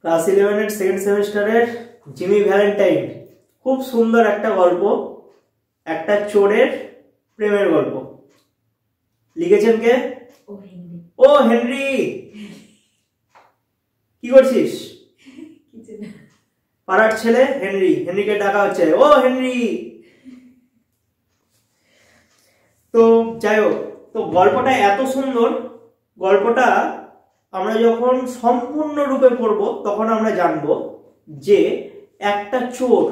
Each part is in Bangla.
ক্লাস 11 এর সেকেন্ড সেমিস্টারের জিমি ভ্যালেন্টাইন। খুব সুন্দর একটা গল্প, একটা চোরের প্রেমের গল্প। লিখেছেন কে? ও হেনরি। কি করছিস? পাড়ার ছেলে হেনরি। হেনরিকে ডাকা হচ্ছে, ও হেনরি। তো যাই হোক, তো গল্পটা এত সুন্দর, গল্পটা আমরা যখন সম্পূর্ণরূপে পড়ব তখন আমরা জানব যে একটা চোর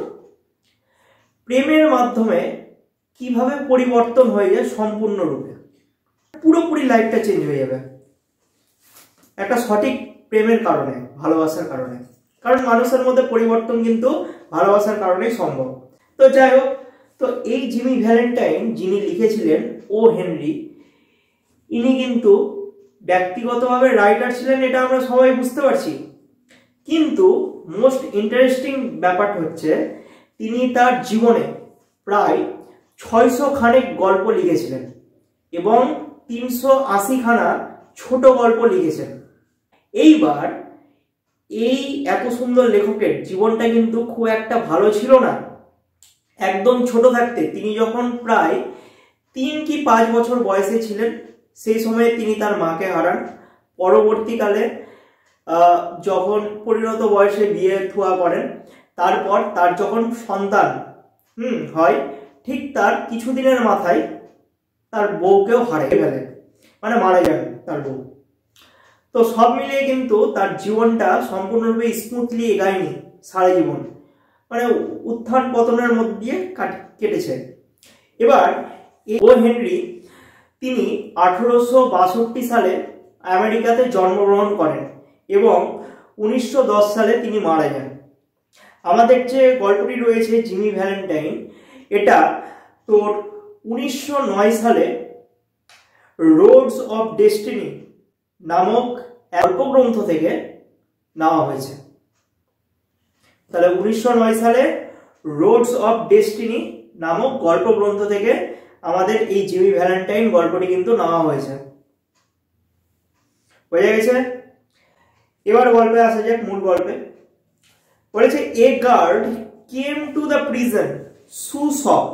প্রেমের মাধ্যমে কিভাবে পরিবর্তন হয়ে যায় সম্পূর্ণরূপে, পুরোপুরি লাইফটা চেঞ্জ হয়ে যাবে একটা সঠিক প্রেমের কারণে, ভালোবাসার কারণে। কারণ মানুষের মধ্যে পরিবর্তন কিন্তু ভালোবাসার কারণেই সম্ভব। তো যাই হোক, তো এই জিমি ভ্যালেন্টাইন যিনি লিখেছিলেন ও হেনরি, ইনি কিন্তু ব্যক্তিগতভাবে রাইটার ছিলেন, এটা আমরা সবাই বুঝতে পারছি। কিন্তু মোস্ট ইন্টারেস্টিং ব্যাপারটা হচ্ছে তিনি তার জীবনে প্রায় 600 খানেক গল্প লিখেছিলেন এবং 380 খানা ছোট গল্প লিখেছেন। এইবার এই এত সুন্দর লেখকের জীবনটা কিন্তু খুব একটা ভালো ছিল না। একদম ছোট থাকতে তিনি যখন প্রায় 3 কি 5 বছর বয়সে ছিলেন, সেই সময়ে তিনি তার মাকে হারান। পরবর্তীকালে যখন পরিণত বয়সে বিয়ে থুয়া করেন, তারপর তার যখন সন্তান হয়, ঠিক তার কিছুদিনের মাথায় তার বউকেও হারিয়ে ফেলেন, মানে মারা যান তার বউ। তো সব মিলিয়ে কিন্তু তার জীবনটা সম্পূর্ণরূপে স্মুথলি এগায়নি সারা জীবন, মানে উত্থান পতনের মধ্যে দিয়ে কেটেছে। এবার ও হেনরি তিনি 1862 সালে আমেরিকাতে জন্মগ্রহণ করেন এবং 1910 সালে তিনি মারা যান। আমাদের যে গল্পটি রয়েছে জিমি ভ্যালেন্টাইন, এটা তোর 1909 সালে রোডস অফ ডেস্টিনি নামক গল্পগ্রন্থ থেকে নেওয়া হয়েছে। তাহলে 1909 সালে রোডস অফ ডেস্টিনি নামক গল্পগ্রন্থ থেকে আমাদের এই জিমি ভ্যালেন্টাইন গল্পটি কিন্তু নেওয়া হয়েছে। বোঝা গেছে? এবার গল্পে আসা যাক, মূল গল্পে। বলেছে, a guard came to the prison shoe shop.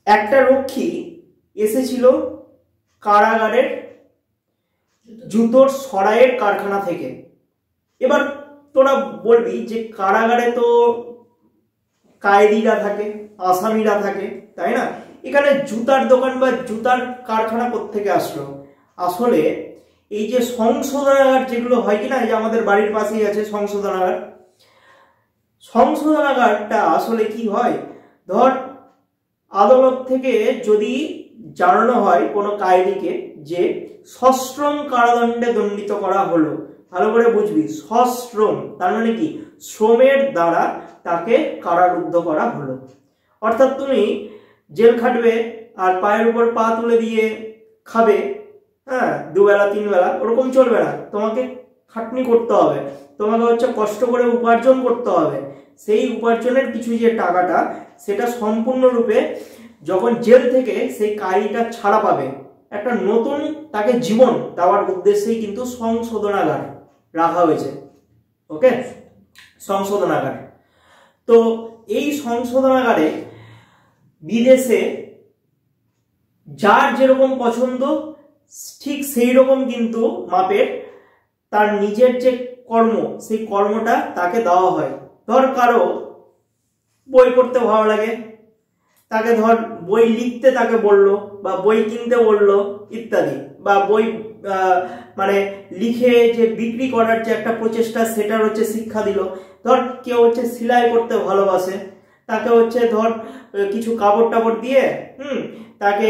একটা রক্ষী এসেছিল কারাগারের জুতোর সরাইয়ের কারখানা থেকে। এবার তোরা বলবি যে কারাগারে তো কায়েদিরা থাকে, আসামিরা থাকে, তাই না? এখানে জুতার দোকান বা জুতার কারখানা কোত্থেকে আসলো? আসলে এই যে সংশোধনাগার যেগুলো হয় কিনা, যে আমাদের বাড়ির পাশেই আছে সংশোধনাগার, সংশোধনাগারটা আসলে কি হয়, ধর আদালত থেকে যদি জানানো হয় কোনো কায়েদিকে যে সশ্রম কারাদণ্ডে দণ্ডিত করা হলো, ভালো করে বুঝবি, সশ্রম তার মানে কি, শ্রমের দ্বারা তাকে কারারুদ্ধ করা হলো। অর্থাৎ তুমি জেল খাটবে আর পায়ের উপর পা তুলে দিয়ে খাবে, হ্যাঁ, 2 বেলা 3 বেলা, ওরকম চলবে না। তোমাকে খাটনি করতে হবে, তোমাকে হচ্ছে কষ্ট করে উপার্জন করতে হবে। সেই উপার্জনের কিছু যে টাকাটা, সেটা সম্পূর্ণরূপে যখন জেল থেকে সেই কায়েদিটা ছাড়া পাবে, একটা নতুন তাকে জীবন দেওয়ার উদ্দেশ্যেই কিন্তু সংশোধনাগার রাখা হয়েছে। ওকে, সংশোধনাগার। তো এই সংশোধনাগারে বিদেশে যার যেরকম পছন্দ ঠিক সেই রকম কিন্তু মাপের তার নিজের যে কর্ম, সেই কর্মটা তাকে দেওয়া হয়। ধর কারো বই পড়তে ভালো লাগে, তাকে ধর বই লিখতে তাকে বললো বা বই কিনতে বললো ইত্যাদি, বা বই মানে লিখে যে বিক্রি করার যে একটা প্রচেষ্টা, সেটার হচ্ছে শিক্ষা দিল। ধর কেউ হচ্ছে সেলাই করতে ভালোবাসে, তাকে হচ্ছে ধর কিছু কাপড় টাপড় দিয়ে তাকে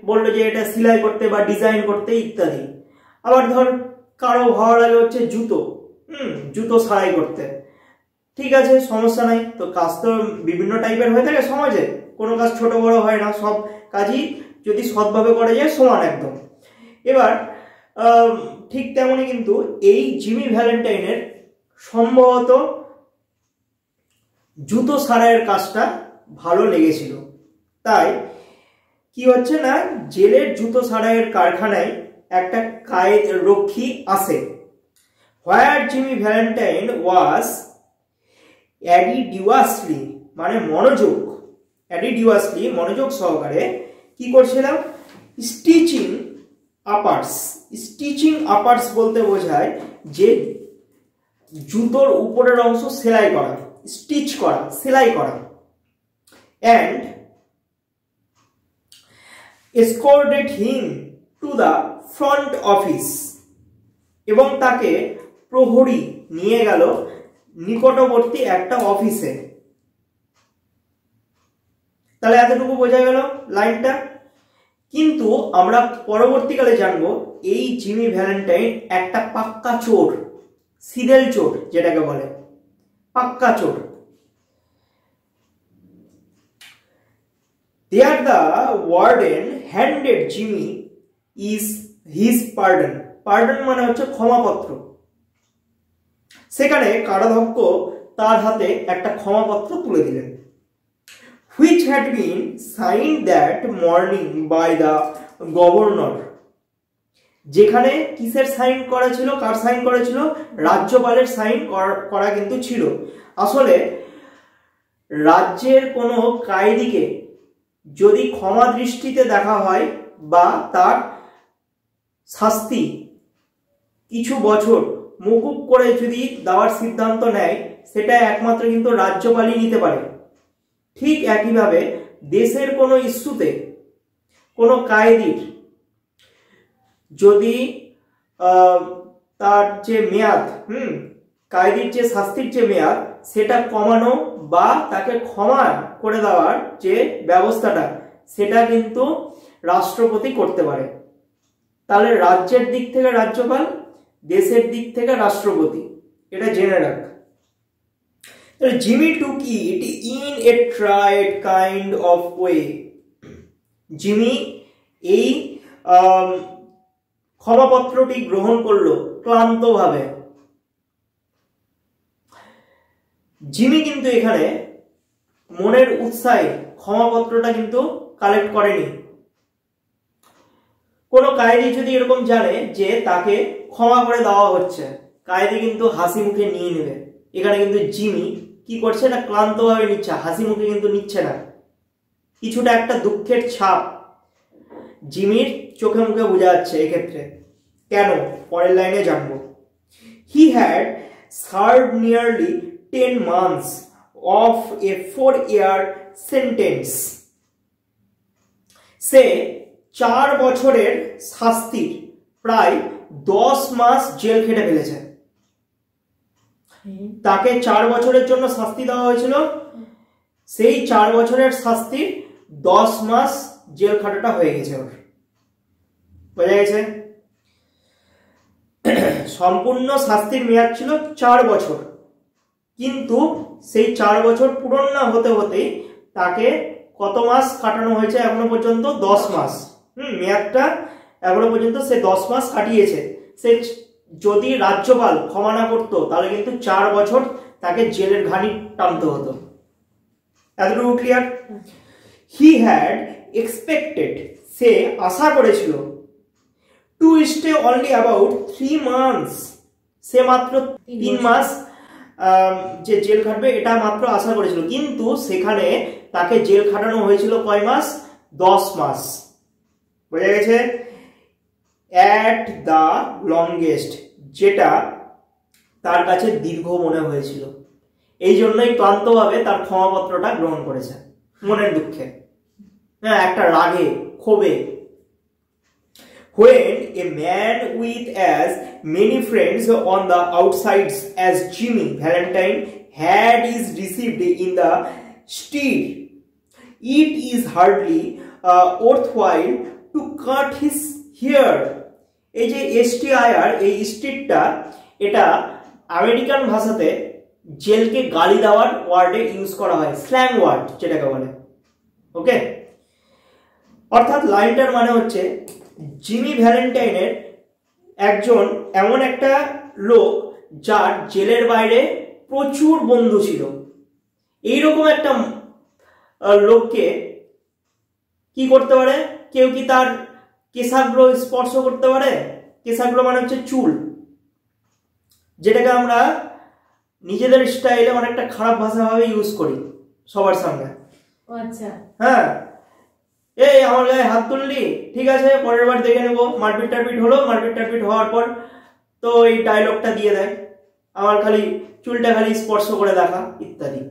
বললো যে এটা সেলাই করতে বা ডিজাইন করতে ইত্যাদি। আবার ধর কারো ভালো লাগে হচ্ছে জুতো, জুতো সেলাই করতে, ঠিক আছে, সমস্যা নাই। তো কাজ তো বিভিন্ন টাইপের হয়ে থাকে সমাজে, কোনো কাজ ছোট বড় হয় না, সব কাজই যদি সৎভাবে করা যায় সমান একদম। এবার ঠিক তেমনি কিন্তু এই জিমি ভ্যালেন্টাইনের সম্ভবত জুতো সারাইয়ের কাজটা ভালো লেগেছিল। তাই কি হচ্ছে না, জেলের জুতো সারাইয়ের কারখানায় একটা রক্ষী আসে হোয়ার জিমি ভ্যালেন্টাইন ওয়াজ অ্যাডিডিউয়াসলি মানে মনোযোগ সহকারে কি করছিলাম, স্টিচিং আপার্স বলতে বোঝায় যে জুতোর উপরের অংশ সেলাই করা, সেলাই করা। And escorted him to the front office এবং তাকে প্রহরী নিয়ে গেল নিকটবর্তী একটা অফিসে। তাহলে এতটুকু বোঝা গেল লাইনটা। কিন্তু আমরা পরবর্তীকালে জানবো এই জিমি ভ্যালেন্টাইন একটা পাক্কা চোর, সিরিয়াল চোর যেটাকে বলে, পাক্কা চোর। There the warden handed Jimmy his pardon মানে হচ্ছে ক্ষমাপত্র। সেখানে কারাধ্যক্ষ তার হাতে একটা ক্ষমাপত্র তুলে দিলেন, which had been signed that morning by the governor যেখানে কিসের সাইন করা ছিল, কার সাইন করা ছিল, রাজ্যপালের সাইন করা কিন্তু ছিল। আসলে রাজ্যের কোনো কায়দিকে যদি ক্ষমা দৃষ্টিতে দেখা হয় বা তার শাস্তি কিছু বছর মকুব করে যদি দেওয়ার সিদ্ধান্ত নেয়, সেটা একমাত্র কিন্তু রাজ্যপালই নিতে পারে। ঠিক একইভাবে দেশের কোনো ইস্যুতে কোনো কায়েদির যদি তার যে মেয়াদ কায়েদির যে শাস্তির যে মেয়াদ সেটা কমানো বা তাকে ক্ষমা করে দেওয়ার যে ব্যবস্থাটা সেটা কিন্তু রাষ্ট্রপতি করতে পারে। তাহলে রাজ্যের দিক থেকে রাজ্যপাল, দেশের দিক থেকে রাষ্ট্রপতি, এটা জেনে রাখ। Jimmy took it in a tried kind of way. Jimmy এই ক্ষমাপত্রটি গ্রহণ করলো ক্লান্তভাবে। জিমি কিন্তু এখানে মনের উৎসাহে ক্ষমাপত্রটা কিন্তু কালেক্ট করেনি। কোনো কায়েদি যদি এরকম জানে যে তাকে ক্ষমা করে দেওয়া হচ্ছে, কায়েদি কিন্তু হাসি মুখে নিয়ে নেবে। এখানে কিন্তু জিমি কি করছে না, ক্লান্তভাবে নিচ্ছে, হাসি মুখে কিন্তু নিচ্ছে না। কিছুটা একটা দুঃখের ছাপ জিমির চোখে মুখে বোঝা যাচ্ছে এক্ষেত্রে। কেন, পরের লাইনে জানবো। He had served nearly 10 months of a 4-year sentence। সে 4 বছরের শাস্তির প্রায় 10 মাস জেল খেটে ফেলেছে। তাকে 4 বছরের জন্য শাস্তি দেওয়া হয়েছিল, সেই 4 বছরের শাস্তির 10 মাস জেল খাটাটা হয়ে গেছে ওর। বোঝা গেছে? সম্পূর্ণ শাস্তির মেয়াদ ছিল 4 বছর, কিন্তু সেই 4 বছর পূরণ না হতে হতেই তাকে কত মাস কাটানো হয়েছে এখনো পর্যন্ত? 10 মাস। মেয়াদটা এখনো পর্যন্ত সে 10 মাস কাটিয়েছে। সে যদি রাজ্যপাল ক্ষমা না করতো তাহলে কিন্তু 4 বছর তাকে জেলের ঘানি টানতে হতো। এতটুকু ক্লিয়ার? হি হ্যাড এক্সপেক্টেড, সে আশা করেছিল, to stay only about 3 months, সে মাত্র 3 মাস যে জেল খাটবে এটা মাত্র আশা করেছিল, কিন্তু সেখানে তাকে জেল খাটানো হয়েছিল কয় মাস? 10 মাস। বোঝা গেছে? অ্যাট দ্য লংগেস্ট, যেটা তার কাছে দীর্ঘ মনে হয়েছিল। এই জন্যই ক্লান্তভাবে তার ক্ষমাপত্রটা গ্রহণ করেছে, মনের দুঃখে, হ্যাঁ, একটা রাগে, ক্ষোভে। When a man with as many friends on the outsides as Jimmy Valentine had is received in the street, it is hardly worthwhile to cut his hair। এই যে STIR, এই স্ট্রিটটা, এটা আমেরিকান ভাষাতে জেলকে গালি দেওয়ার ওয়ার্ডে ইউজ করা হয়, স্ল্যাং ওয়ার্ড যেটাকে বলে। ওকে, অর্থাৎ লাইনটার মানে হচ্ছে জিমি ভ্যালেন্টাইনের একজন এমন একটা লোক যার জেলের বাইরে প্রচুর বন্ধু ছিল। এইরকম একটা লোককে কি করতে পারে? কেউ কি তার কেশাগ্র স্পর্শ করতে পারে? কেশাগ্র মানে হচ্ছে চুল, যেটাকে আমরা নিজেদের স্টাইলে অনেকটা খারাপ ভাষা ভাবে ইউজ করি সবার সামনে। আচ্ছা, হ্যাঁ, এই আমার গায়ে হাত তুললি, ঠিক আছে পরের বার দেখে নেবো। মারপিট টারপিট হলো, মারপিট টারপিট হওয়ার পর তো এই ডায়লগটা দিয়ে দেয়, আমার খালি চুলটা খালি স্পর্শ করে দেখা ইত্যাদি।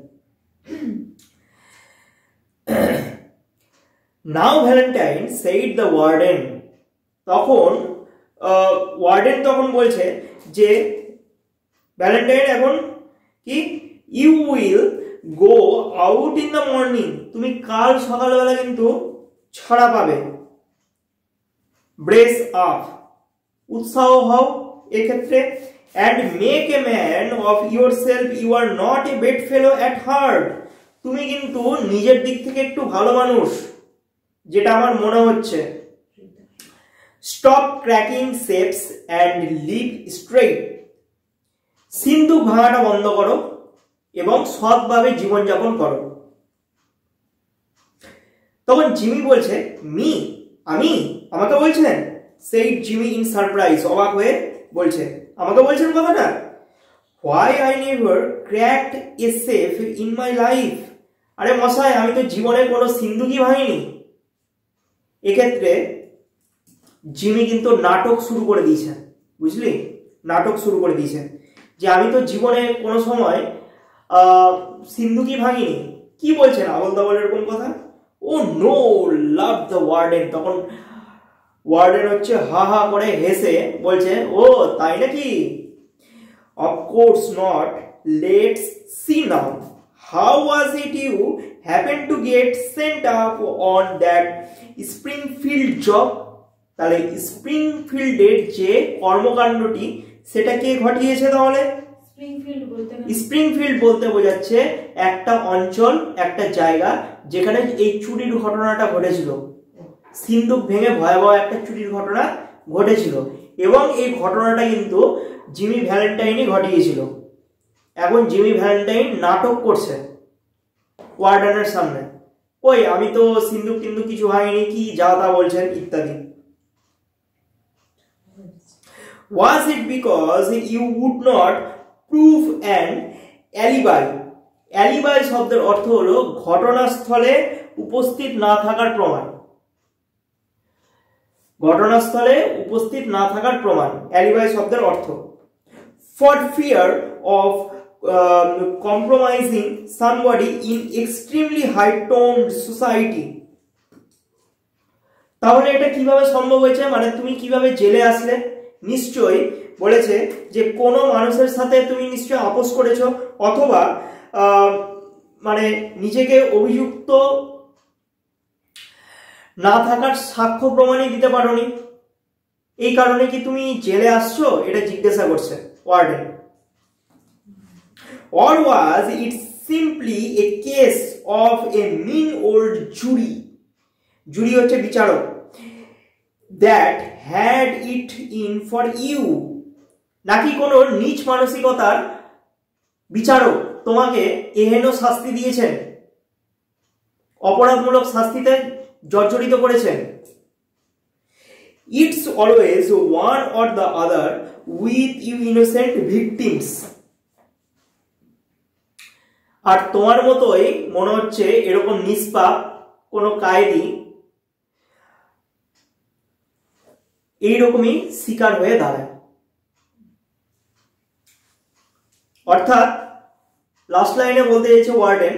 Now Valentine said the warden, তখন ওয়ার্ডেন তখন বলছে যে ভ্যালেন্টাইন এখন কি, you will go out in the morning, তুমি কাল সকালবেলা কিন্তু ছাড়া পাবে। ব্রেস আপ, উৎসাহ হও এক্ষেত্রে। And make a man of yourself, you are not a bad fellow at heart, তুমি কিন্তু নিজের দিক থেকে একটু ভালো মানুষ, যেটা আমার মনে হচ্ছে। Stop cracking safes and live straight, সিন্ধুক ভাঙাটা বন্ধ করো এবং সৎভাবে জীবনযাপন করো। তখন জিমি বলছে, মি, আমি, আমাকে বলছেন? সেই জিমি ইন সারপ্রাইজ, অবাক হয়ে বলছে, আমাকে বলছেন কথাটা? Why I never cracked a safe in my life, আরে মশাই আমি তো জীবনে কোনো সিন্ধুকই ভাঙিনি। এক্ষেত্রে জিমি কিন্তু নাটক শুরু করে দিয়েছেন, বুঝলি, নাটক শুরু করে দিয়েছেন যে আমি তো জীবনে কোনো সময় সিন্ধুকই ভাঙিনি। কি বলছেন আবল তাবল এরকম কথা? Oh no, laughed the warden, তখন ওয়ার্ডেন হচ্ছে হা হা করে হেসে বলছে, ও তাই নাকি, of course not, let's see now, how was it you happen to get sent up on that Springfield job, তাহলে স্প্রিংফিল্ডের যে কর্মকাণ্ডটি সেটা কে ঘটিয়েছে তাহলে? স্প্রিংফিল্ড বলতে বোঝাচ্ছে একটা অঞ্চল, একটা জায়গা যেখানে এই চুরির ঘটনাটা ঘটেছিল, সিন্ধুক ভেঙে ভয়াবহ একটা চুরির ঘটনা ঘটেছিল, এবং এই ঘটনাটা কিন্তু জিমি ভ্যালেন্টাইনই ঘটিয়েছিল। এখন জিমি ভ্যালেন্টাইন নাটক করছে ওয়ার্ডেনের সামনে, ওই আমি তো সিন্ধুক কিন্তু কিছু ভাঙিনি, কি যা তা বলছেন ইত্যাদি। Was it because you would not prove an alibi? alibi শব্দের অর্থ হলো ঘটনাস্থলে উপস্থিত না থাকার প্রমাণ, ঘটনাস্থলে উপস্থিত না থাকার প্রমাণ alibi শব্দের অর্থ। For fear of compromising somebody in extremely high-toned society, তাহলে এটা কিভাবে সম্ভব হয়েছে, মানে তুমি কিভাবে জেলে আসলে? নিশ্চয়ই বলেছে যে কোনো মানুষের সাথে তুমি নিশ্চয়ই আপোষ করেছো, অথবা মানে নিজেকে অভিযুক্ত না থাকার সাক্ষ্য প্রমাণই দিতে পারোনি, এই কারণে কি তুমি জেলে আসছো, এটা জিজ্ঞাসা করছে warden. Or was it simply a case of a mean old jury, jury হচ্ছে বিচারক, that had it in for you, নাকি কোনো নীচ মানসিকতার বিচারক তোমাকে এহেন শাস্তি দিয়েছেন, অপরাধমূলক শাস্তিতে জর্জরিত করেছেন। It's always one or the other with you innocent victims, আর তোমার মতোই মনে হচ্ছে এরকম নিষ্পাপ কোনো কায়েদি এইরকমই শিকার হয়ে দাঁড়ায়। অর্থাৎ লাস্ট লাইনে বলতে চাইছে ওয়ার্ডেন,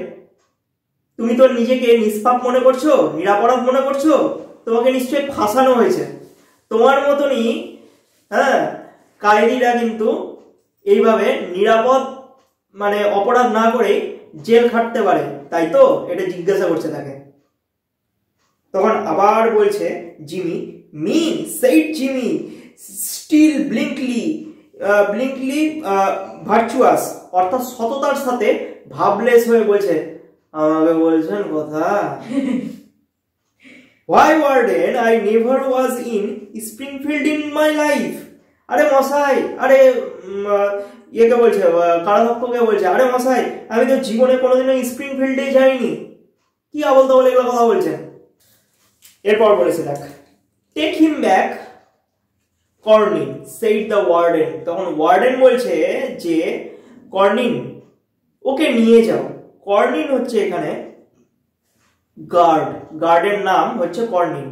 তুমি তো নিজেকে নিষ্পাপ মনে করছো, নিরাপরাধ মনে করছো, তোমাকে নিশ্চয়ই ফাঁসানো হয়েছে, তোমার মতনই হ্যাঁ কায়েদিরা কিন্তু এইভাবে নিরাপদ মানে অপরাধ না করে জেল খাটতে পারে, তাই তো? এটা জিজ্ঞাসা করছে তাকে। তখন আবার বলছে Jimmy, me, said Jimmy, still blankly virtuous, অর্থাৎ সততার সাথে ভাবলেস হয়ে বলছে, আমাকে বলছেন কথা? Why warden, I never was in Springfield in my life, আরে মশাই, আরে ইয়েকে বলছে, কারাধ্যক্ষকে বলছে, আরে মশাই আমি তো জীবনে কোনোদিনও স্প্রিংফিল্ডে যাইনি, কি আবল তাবল এগুলো কথা বলছেন। এরপর বলেছে দেখ, take him back Cronin, said the warden। তখন ওয়ার্ডেন বলছে যে কর্নিন ওকে নিয়ে যাও। কর্নিন হচ্ছে এখানে গার্ড, গার্ডের নাম হচ্ছে কর্নিন।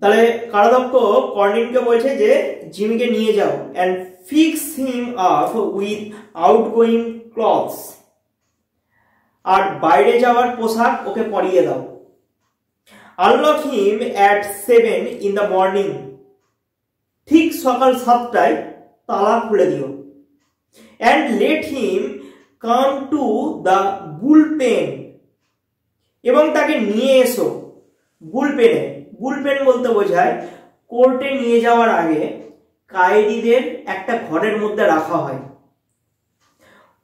তাহলে কারাধ্যক্ষ কর্নিনকে বলছে যে জিমিকে নিয়ে যাও and fix him up with outgoing clothes, আর বাইরে যাওয়ার পোশাক ওকে পরিয়ে দাও। unlock him at 7 in the morning, ঠিক সকাল 7টায় তালা খুলে দিও। and let him come to the bullpen, এবং তাকে নিয়ে এসো বুলপেনে। বুলপেন বলতে বোঝায় কোর্টে নিয়ে যাওয়ার আগে কায়েদিদের একটা ঘরের মধ্যে রাখা হয়,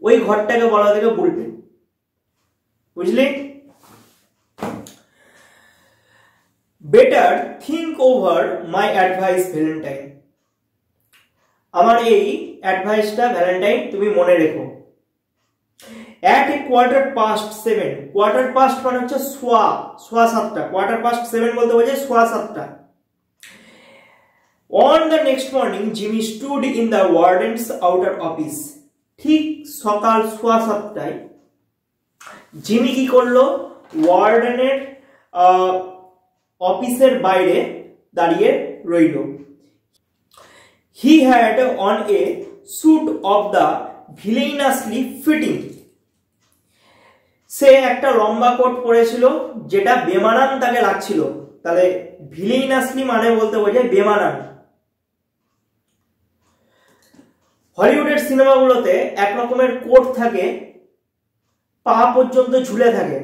ওই ঘরটাকে বলা থাকে বুলপেন, বুঝলি? Better think over my advice Valentine, আমার এই অ্যাডভাইসটা ভ্যালেন্টাইন তুমি মনে রেখো। at a 7:15, কোয়ার্টার পাস্ট মানে হচ্ছে সোয়া 7টা, 7:15 বলতে বোঝায় 7:15। on the next morning Jimmy stood in the warden's outer office, ঠিক সকাল 7:15 জিমি কি করলো? ওয়ার্ডেনের অফিসের বাইরে দাঁড়িয়ে রইল। he had on a suit of the villainously fitting, সে একটা লম্বা কোট পরেছিল যেটা বেমানান তাকে লাগছিল। তাহলে ভিলেইনাসলি মানে বলতে বোঝায় বেমানান। হলিউডের সিনেমাগুলোতে এক রকমের কোট থাকে, পা পর্যন্ত ঝুলে থাকে,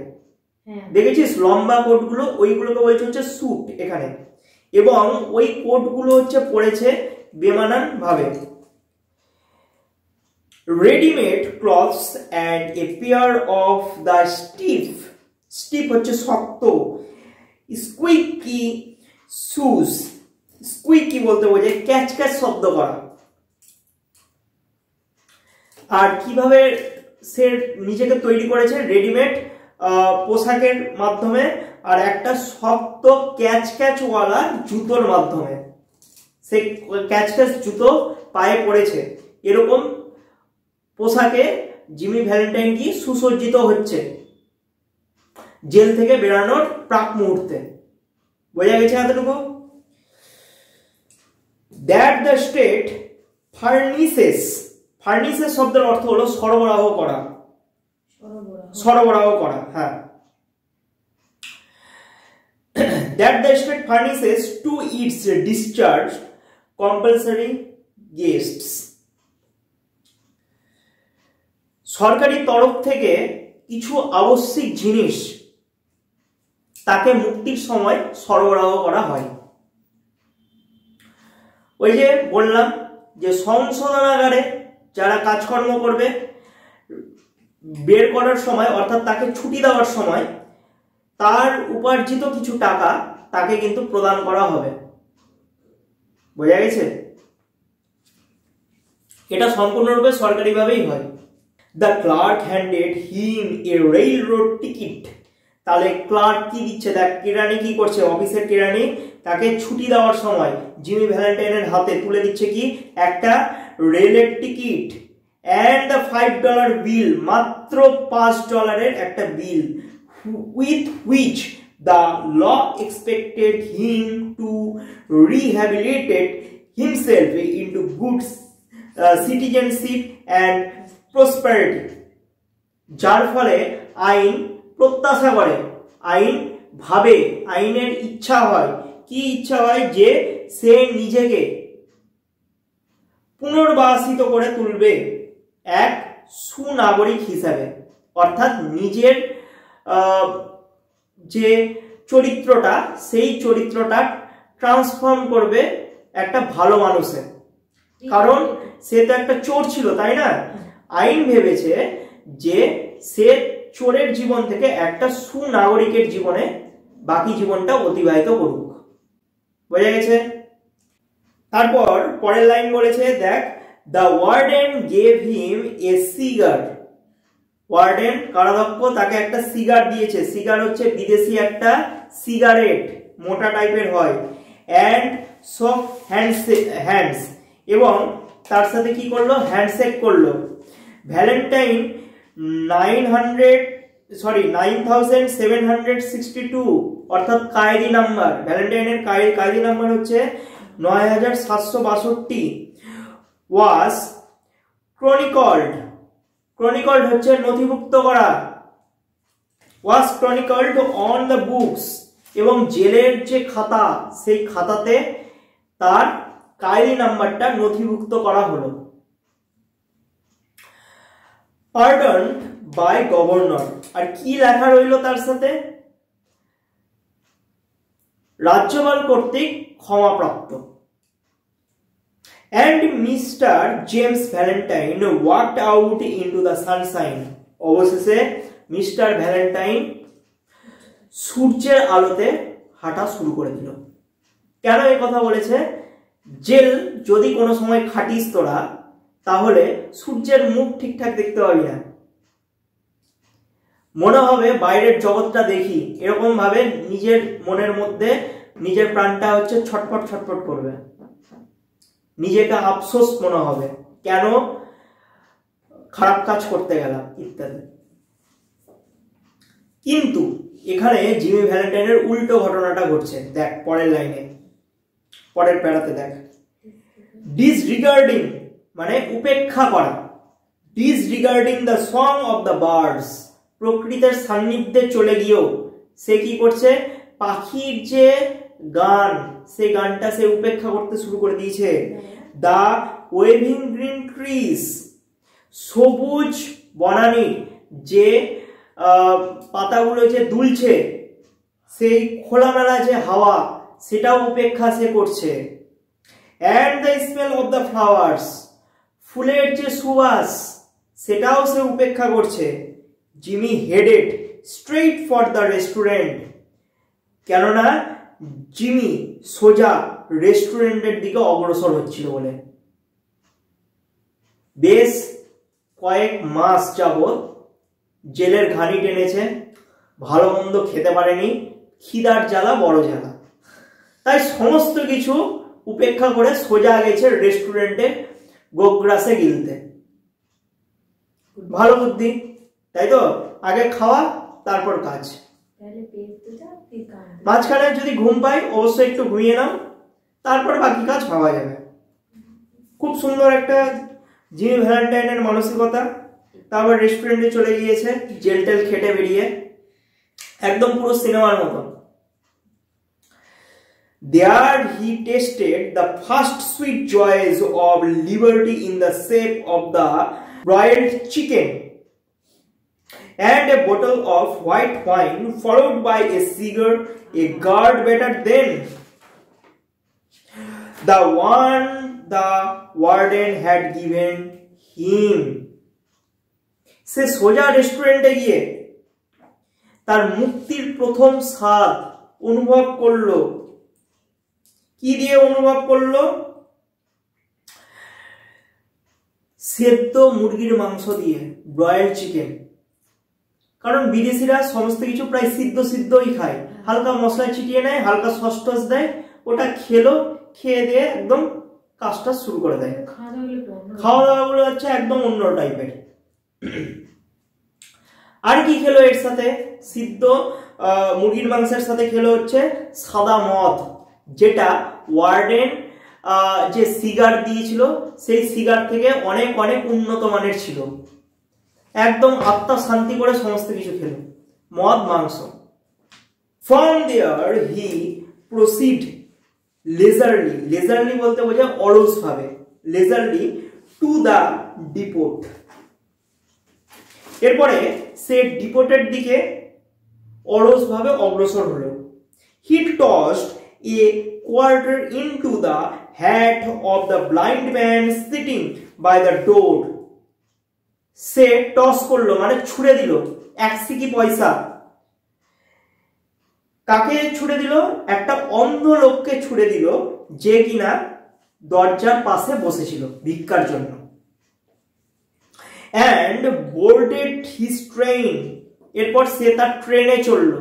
দেখেছিস লম্বা কোটগুলো, ওইগুলোকে বলছে হচ্ছে স্যুট এখানে, এবং ওই কোটগুলো হচ্ছে পরেছে বেমানান ভাবে। ready-made cloths and a pair of the stiff হচ্ছে শক্ত, squeaky shoes, squeaky বলতে বোঝায় ক্যাচ ক্যাচ শব্দ করা। আর কিভাবে সে নিজেকে তৈরি করেছে? রেডিমেড পোশাকের মাধ্যমে আর একটা শক্ত ক্যাচ ক্যাচ ওয়ালা জুতোর মাধ্যমে। সে ক্যাচ ক্যাচ জুতো পায়ে পড়েছে, এরকম পোশাকে জিমি ভ্যালেন্টাইন কি সুসজ্জিত হচ্ছে জেল থেকে বেরানোর প্রাক মুহূর্তে। বোঝা গেছে এতটুকু? That the state furnishes, furnishes শব্দের অর্থ হলো সরবরাহ করা, সরবরাহ করা, হ্যাঁ। That the state furnishes to its discharge compulsory guests, সরকারি তরফ থেকে কিছু আবশ্যিক জিনিস তাকে মুক্তির সময় সরবরাহ করা হয়। ওই যে বললাম যে সংশোধনাগারে যারা কাজকর্ম করবে বের করার সময়, অর্থাৎ তাকে ছুটি দেওয়ার সময় তার উপার্জিত কিছু টাকা তাকে কিন্তু প্রদান করা হবে। বোঝা গেছে? এটা সম্পূর্ণরূপে সরকারিভাবেই হয়। The clerk handed him a railroad ticket, তাহলে ক্লার্ক কি দিচ্ছে? দেখ কেরানি কি করছে, অফিসের কেরানি তাকে ছুটি দেওয়ার সময় জিমি ভ্যালেন্টাইনের হাতে তুলে দিচ্ছে কি? একটা রেলের টিকিট and the $5 bill, মাত্র $5 একটা বিল, with which the law expected him to rehabilitate himself into good citizenship and prosperity, যার ফলে আইন প্রত্যাশা করে, আইন ভাবে, আইনের ইচ্ছা হয়, কি ইচ্ছা হয়? যে সে নিজেকে পুনর্বাসিত করে তুলবে এক সুনাগরিক হিসাবে, অর্থাৎ নিজের যে চরিত্রটা সেই চরিত্রটা ট্রান্সফর্ম করবে একটা ভালো মানুষে। কারণ সে তো একটা চোর ছিল, তাই না? আইন ভেবেছে যে সে চোরের জীবন থেকে একটা সুনাগরিকের জীবনে বাকি জীবনটা অতিবাহিত করুক। বোঝা গেছে? তারপর পরের লাইন বলেছে, দেখ, the warden gave him a cigar, warden কারাধ্যক্ষ তাকে একটা সিগার দিয়েছে। সিগার হচ্ছে বিদেশি একটা সিগারেট, মোটা টাইপের হয়। অ্যান্ড শক হ্যান্ডস, এবং তার সাথে কি করলো, হ্যান্ডশেক করলো। ভ্যালেন্টাইন 9762, অর্থাৎ কায়রি নাম্বার, ভ্যালেন্টাইনের কায়রি নাম্বার হচ্ছে 9762, ওয়াজ ক্রনিকল্ড হচ্ছে নথিভুক্ত করা, ওয়াজ ক্রনিকল্ড অন দ্য বুকস, এবং জেলের যে খাতা সেই খাতাতে তার কায়রি নাম্বারটা নথিভুক্ত করা হলো। পার্ডনড বাই গভর্নর, আর কি লেখা রইল তার সাথে, রাজ্যপাল কর্তৃক ক্ষমাপ্রাপ্ত। And Mr. James Valentine walked out into the sunshine. অবশেষে মিস্টার ভ্যালেন্টাইন সূর্যের আলোতে হাঁটা শুরু করে দিল। কেন এই কথা বলেছে? জেল যদি কোনো সময় খাটিস তোরা, তাহলে সূর্যের মুখ ঠিকঠাক দেখতে পাবি না, মনে হবে বাইরের জগৎটা দেখি, এরকম ভাবে নিজের মনের মধ্যে নিজের প্রাণটা হচ্ছে ছটফট ছটফট করবে, নিজেকে আফসোস মনে হবে, কেন খারাপ কাজ করতে গেলাম ইত্যাদি। কিন্তু এখানে জিমি ভ্যালেন্টাইনের উল্টো ঘটনাটা ঘটছে। দেখ পরের লাইনে, পরের প্যারাতে দেখ, ডিসরিগার্ডিং মানে উপেক্ষা করা, disregarding the song of the birds, প্রকৃতির সান্নিধ্যে চলে গিয়েও সে কি করছে, পাখির যে গান সেই গানটা সে উপেক্ষা করতে শুরু করে দিয়েছে। দ্য ওয়েভিং গ্রিন ট্রিজ, সবুজ বনানী যে পাতাগুলো যে দুলছে, সেই খোলামেলা যে হাওয়া সেটাও উপেক্ষা সে করছে। And the smell of the flowers, ফুলের যে সুবাস সেটাও সে উপেক্ষা করছে। Jimmy headed straight for the restaurant, কেননা জিমি সোজা রেস্টুরেন্টের দিকে অগ্রসর হচ্ছিল বলে। বেশ কয়েক মাস যাবৎ জেলের ঘানি টেনেছে, ভালো মন্দ খেতে পারেনি, খিদার জ্বালা বড় জ্বালা, তাই সমস্ত কিছু উপেক্ষা করে সোজা গেছে রেস্টুরেন্টে গোগ্রাসে গিলতে। ভালো বুদ্ধি, তাই তো? আগে খাওয়া তারপর কাজ। মাঝখানে যদি ঘুম পাই অবশ্যই একটু ঘুমিয়ে নাও, তারপর বাকি কাজ ভাবা যাবে। খুব সুন্দর একটা জিমি ভ্যালেন্টাইনের মানসিকতা। তারপর রেস্টুরেন্টে চলে গিয়েছে জেল টেল খেটে বেরিয়ে, একদম পুরো সিনেমার মতো। There he tasted the first sweet joys of liberty in the shape of the broiled chicken and a bottle of white wine, followed by a cigar, a guard better than the one the warden had given him. সে সোজা রেস্টুরেন্টে গিয়ে তার মুক্তির প্রথম স্বাদ অনুভব করলো। কি দিয়ে অনুভব করলো? সেদ্ধ মুরগির মাংস দিয়ে, ব্রয়েলড চিকেন। কারণ বিদেশিরা সমস্ত কিছু প্রায় সিদ্ধ সিদ্ধই খায়, হালকা মশলা ছিটিয়ে নেয়, হালকা সস টস দেয়, ওটা খেলো, খেয়ে দিয়ে একদম কাজটা শুরু করে দেয়। খাওয়া দাওয়া গুলো হচ্ছে একদম অন্য টাইপের। আর কি খেলো এর সাথে? সিদ্ধ মুরগির মাংসের সাথে খেলো হচ্ছে সাদা মদ, যেটা ওয়ার্ডেন যে সিগার দিয়েছিল সেই সিগার থেকে অনেক অনেক উন্নত মানের ছিল। একদম আত্মা শান্তি করে সমস্ত কিছু খেলো, মদ মাংস। ফ্রম দেয়ার হি প্রসিড লেজারলি, লেজারলি বলতে বোঝায় অলস ভাবে, লেজারলি টু দা ডিপোট। এরপরে সে ডিপোটের দিকে অলস ভাবে অগ্রসর হলো। হি টসড a quarter into the hat of the blind man sitting by the door. Say toss করলো মানে ছুড়ে দিল এক সিকি পয়সা। কাকে ছুড়ে দিল? একটা অন্ধ লোককে ছুড়ে দিল, যে কিনা দরজার পাশে বসেছিল ভিক্ষার জন্য। and boarded his train, এরপর সে তার ট্রেনে চললো।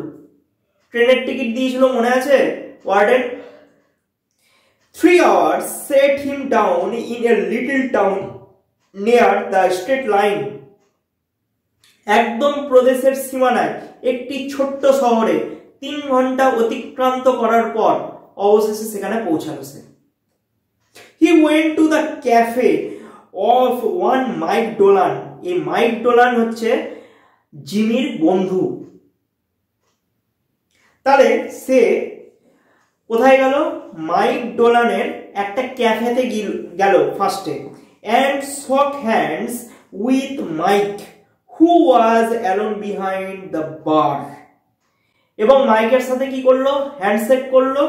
ট্রেনের টিকিট দিয়েছিল মনে আছে warden? 3 hours set him down in a little town near the state line. একদম প্রদেশের সীমানায় একটি ছোট্ট শহরে 3 ঘন্টা অতিক্রান্ত করার পর অবশেষে সেখানে পৌঁছালো সে। He went to the cafe of one Mike Dolan. এই মাইক ডোলান হচ্ছে জিমির বন্ধু। তাহলে সে কোথায় গেল? মাইক ডোলানের একটা ক্যাফেতে গেল ফার্স্টে, and shook hands with Mike who was alone behind the bar. এবং মাইকের সাথে কি করলো? হ্যান্ডশেক করলো।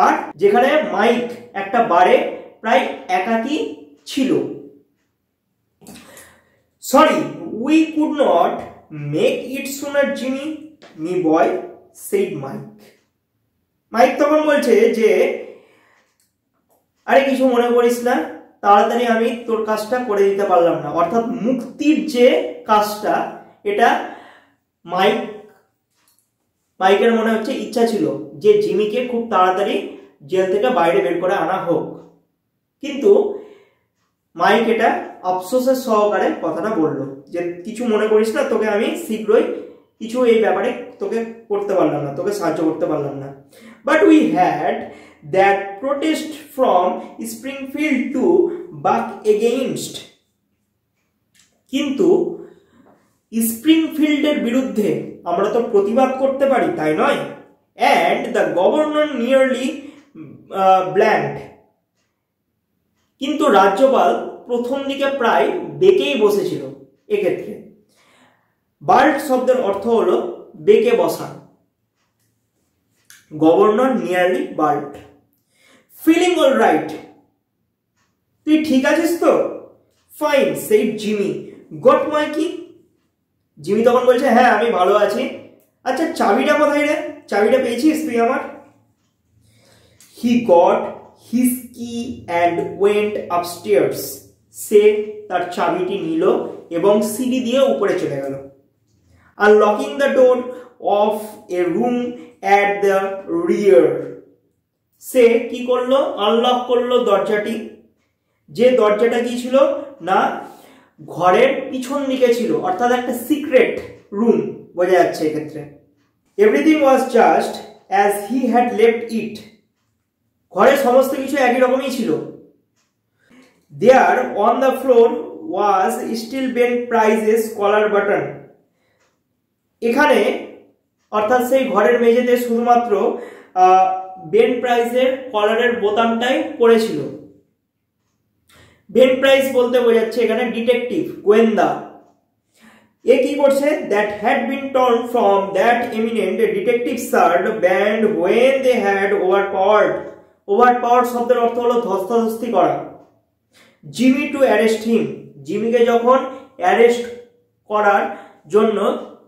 আর যেখানে মাইক একটা বারে প্রায় একাকী ছিল। Sorry, we could not make it sooner, Jimmy, me boy, said Mike. Mike তখন বলছে যে আরে কিছু মনে করিস না, তাড়াতাড়ি আমি তোর কাজটা করে দিতে পারলাম না। অর্থাৎ মুক্তির যে কাজটা, এটা মাইকের মনে হচ্ছে ইচ্ছা ছিল যে জিমিকে খুব তাড়াতাড়ি জেল থেকে বাইরে বের করে আনা হোক, কিন্তু মাইক এটা আফসোসের সহকারে কথাটা বললো যে কিছু মনে করিস না, তোকে আমি শীঘ্রই কিছু এই ব্যাপারে তোকে করতে পারলাম না, তোকে সাহায্য করতে পারলাম না। But we had that protest from Springfield to buck against. কিন্তু স্প্রিংফিল্ডের বিরুদ্ধে আমরা তো প্রতিবাদ করতে পারি, তাই নয়? And the governor nearly blanked. কিন্তু রাজ্যপাল প্রথম দিকে প্রায় বেঁকেই বসেছিল। এক্ষেত্রে বাল্ট শব্দের অর্থ হলো বেঁকে বসা। Governor nearly balked. Feeling all right, তুই ঠিক আছিস তো? Fine, said Jimmy. Got my key? Jimmy তখন বলছে হ্যাঁ আমি ভালো আছি। আচ্ছা চাবিটা কোথায় রে? চাবিটা পেয়েছিস তুই আমার? He got his key and went upstairs. সে তার চাবিটি নিল এবং সিঁড়ি দিয়ে উপরে চলে গেল। Unlocking the door of a room at the rear. সে কি করলো? আনলক করলো দরজাটি। যে দরজাটা কি ছিল না, ঘরের পিছন দিকে ছিল, অর্থাৎ একটা সিক্রেট রুম বোঝা যাচ্ছে এক্ষেত্রে। Everything was just as he had left it. ঘরে সমস্ত কিছু একই রকমই ছিল। There on the floor was still Ben Price's collar button. এখানে অর্থাৎ সেই ঘরের মেঝেতে শুধুমাত্র বেন প্রাইজের কলারের বোতামটাই পড়েছিল। বেন প্রাইস বলতে বোঝাচ্ছে এখানে ডিটেকটিভ, গোয়েন্দা। এ কি করছে? That had been torn from that eminent detective shirt band when they had overpowered. Overpowered শব্দের অর্থ হলো ধস্তাধস্তি করা। Jimmy to arrest him. জিমিকে যখন অ্যারেস্ট করার জন্য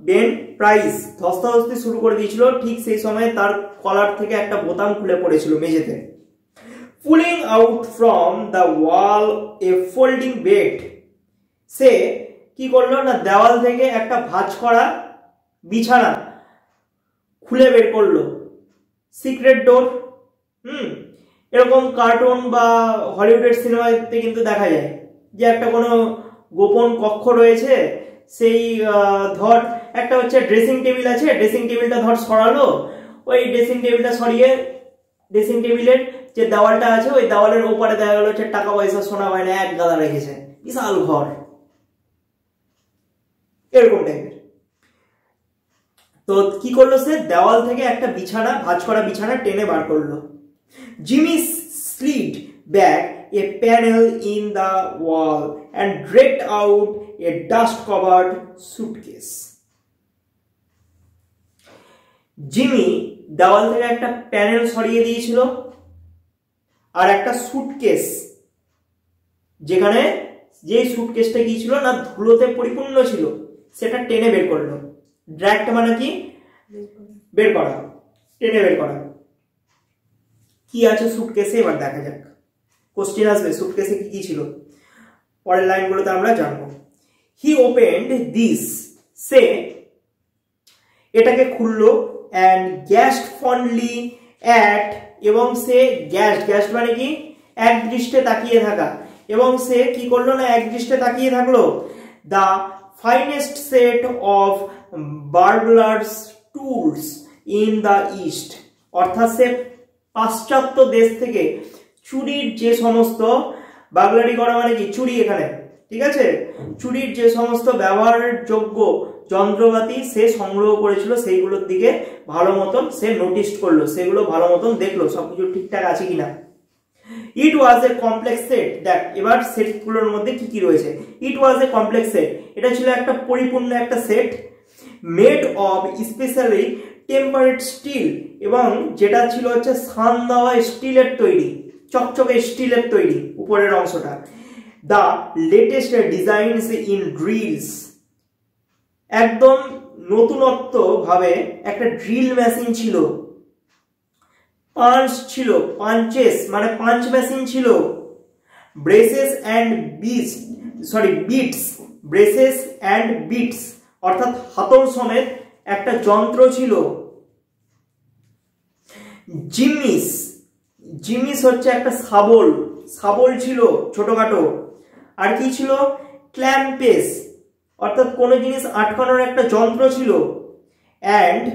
বেন প্রাইস ধস্তাধস্তি শুরু করে দিয়েছিল, ঠিক সেই সময় তার কলার থেকে একটা বোতাম খুলে পড়েছিল মেঝেতে। Pulling out from the wall a folding bed. সে কি করলো না, দেওয়াল থেকে একটা ভাঁজ করা বিছানা খুলে বের করলো। সিক্রেট ডোর, এরকম কার্টুন বা হলিউডের সিনেমাতে কিন্তু দেখা যায় যে একটা কোনো গোপন কক্ষ রয়েছে, সেই ধর একটা হচ্ছে ড্রেসিং টেবিল আছে, ড্রেসিং টেবিলটা ধর সরালো, ওই ড্রেসিং টেবিলটা সরিয়ে ড্রেসিং টেবিলের যে দেওয়ালটা আছে ওই দেওয়ালের ওপারে দেখা গেল হচ্ছে টাকা পয়সা সোনা গয়না এক গাদা রেখেছে, বিশাল ঘর, এরকম টাইপের। তো কি করলো সে? দেওয়াল থেকে একটা বিছানা, ভাঁজ করা বিছানা টেনে বার করলো। Jimmy slid back a panel in the wall and dragged out a dust-covered suitcase. Jimmy দেওয়াল থেকে একটা প্যানেল সরিয়ে দিয়েছিল আর একটা সুটকেস, যেখানে যে সুটকেসটা কি ছিল না ধুলোতে পরিপূর্ণ ছিল, সেটা টেনে বের করলো। ড্র্যাগড মানে কি? বের করা, টেনে বের করা। কি আছে সুটকেসে এবার দেখা যাক। কোশ্চেন আসবে সুটকেসে কি কি ছিল, পরের লাইনগুলোতে আমরা জানবো। হি ওপেন্ড দিস, সে এটাকে খুললো, and gasped fondly at এবং সে গ্যাস মানে কি এক দৃষ্টে তাকিয়ে থাকা, এবং সে কি করলো না এক দৃষ্টে তাকিয়ে থাকলো। The finest set of burglars tools in the east, অর্থাৎ সে পাশ্চাত্য দেশ থেকে চুরির যে সমস্ত, বার্গলারি করা মানে কি চুরি এখানে, ঠিক আছে, চুরির যে সমস্ত ব্যবহারযোগ্য যন্ত্রপাতি সে সংগ্রহ করেছিল সেইগুলোর দিকে ভালো মতন সে নোটিস করলো, সেগুলো ভালো মতন দেখলো সবকিছু ঠিকঠাক আছে কিনা। ইট ওয়াজ এ কমপ্লেক্স সেট, দেখ এবার সেটগুলোর মধ্যে কি কি রয়েছে। ইট ওয়াজ এ কমপ্লেক্স সেট, এটা ছিল একটা পরিপূর্ণ একটা set, made of specially tempered steel, এবং যেটা ছিল হচ্ছে সান দেওয়া স্টিলের তৈরি, চকচকে স্টিলের তৈরি উপরের অংশটা। The latest designs in drills, একদম নতুনত্ব ভাবে একটা ড্রিল মেশিন ছিল, পাঞ্চ ছিল, পাঞ্চেস মানে পাঞ্চ মেশিন ছিল, braces and bits, braces and bits অর্থাৎ হাতল সমেত একটা যন্ত্র ছিল। জিমিস হচ্ছে একটা শাবল ছিল ছোটখাটো। আর কি ছিল? ক্ল্যাম্পেস অর্থাৎ কোন জিনিস আটকানোর একটা যন্ত্র ছিল। অ্যান্ড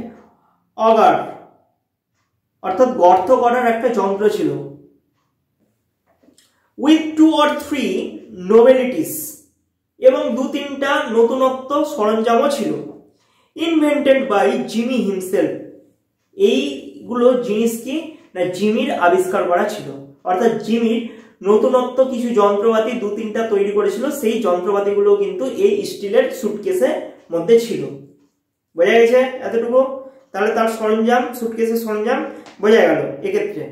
অগার অর্থাৎ গর্ত করার একটা যন্ত্র ছিল। উইথ 2 or 3 নোভেলিটিস, এবং 2-3টা নতুনত্ব সরঞ্জামও ছিল। ইনভেন্টেড বাই জিমি হিমসেলফ, এইগুলো জিনিস কি না জিমির আবিষ্কার করা ছিল, অর্থাৎ জিমির নতুনত্ব কিছু যন্ত্রপাতি 2-3টা তৈরি করেছিল, সেই যন্ত্রপাতিগুলো কিন্তু এই স্টিলের সুটকেসের মধ্যে ছিল। বোঝা গেছে এতটুকু? তাহলে তার সরঞ্জাম, সুটকেসের সরঞ্জাম বোঝা গেল এক্ষেত্রে।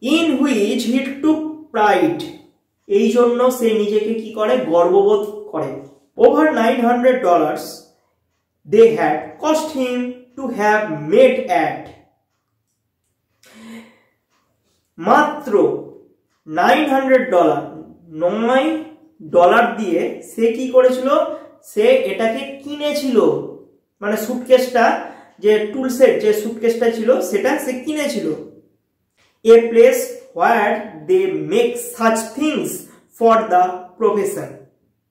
In which he took pride, এই জন্য সে নিজেকে কি করে? গর্ববোধ করে। Over $900 they had cost him to have made at, মাত্র $900 $9 দিয়ে সে কি করেছিল? সে এটাকে কিনেছিল, মানে সুটকেসটা যে টুলসের যে সুটকেসটা ছিল সেটা সে কিনেছিল। A place where they make such things for the profession,